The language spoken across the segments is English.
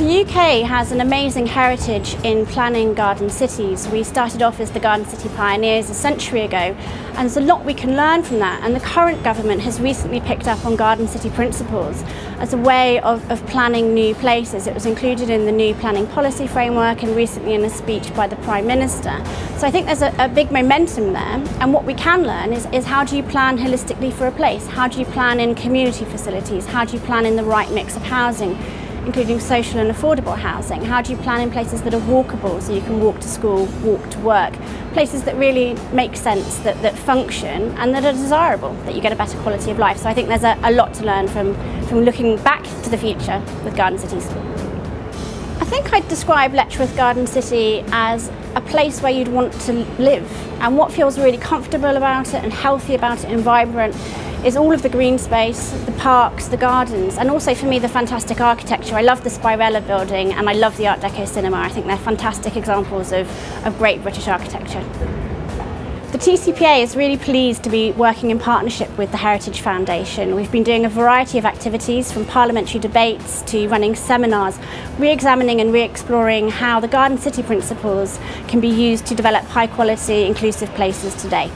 The UK has an amazing heritage in planning garden cities. We started off as the garden city pioneers a century ago, and there's a lot we can learn from that, and the current government has recently picked up on garden city principles as a way of planning new places. It was included in the new planning policy framework and recently in a speech by the Prime Minister. So I think there's a big momentum there, and what we can learn is how do you plan holistically for a place? How do you plan in community facilities? How do you plan in the right mix of housing, including social and affordable housing? How do you plan in places that are walkable, so you can walk to school, walk to work? Places that really make sense, that function and that are desirable, that you get a better quality of life. So I think there's a lot to learn from looking back to the future with garden cities. I think I'd describe Letchworth Garden City as a place where you'd want to live, and what feels really comfortable about it and healthy about it and vibrant is all of the green space, the parks, the gardens, and also for me the fantastic architecture. I love the Spirella building and I love the Art Deco cinema. I think they're fantastic examples of great British architecture. The TCPA is really pleased to be working in partnership with the Heritage Foundation. We've been doing a variety of activities, from parliamentary debates to running seminars, re-examining and re-exploring how the garden city principles can be used to develop high quality, inclusive places today.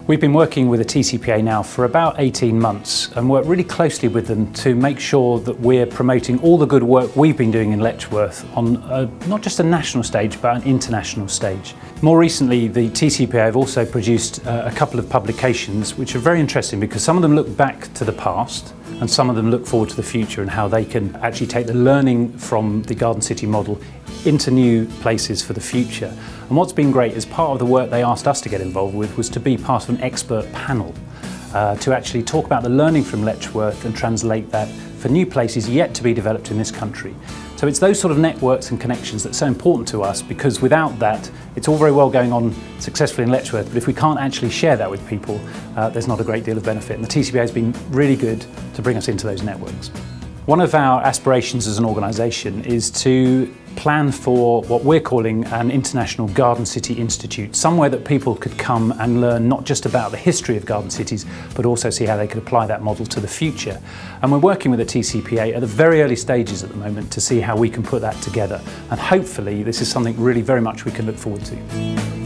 We've been working with the TCPA now for about 18 months and worked really closely with them to make sure that we're promoting all the good work we've been doing in Letchworth on not just a national stage but an international stage. More recently, the TCPA have also produced a couple of publications which are very interesting because some of them look back to the past and some of them look forward to the future and how they can actually take the learning from the Garden City model into new places for the future. And what's been great is part of the work they asked us to get involved with was to be part of an expert panel to actually talk about the learning from Letchworth and translate that for new places yet to be developed in this country. So it's those sort of networks and connections that's so important to us, because without that, it's all very well going on successfully in Letchworth, but if we can't actually share that with people, there's not a great deal of benefit. And the TCPA has been really good to bring us into those networks. One of our aspirations as an organisation is to plan for what we're calling an International Garden City Institute, somewhere that people could come and learn not just about the history of garden cities, but also see how they could apply that model to the future. And we're working with the TCPA at the very early stages at the moment to see how we can put that together. And hopefully this is something really very much we can look forward to.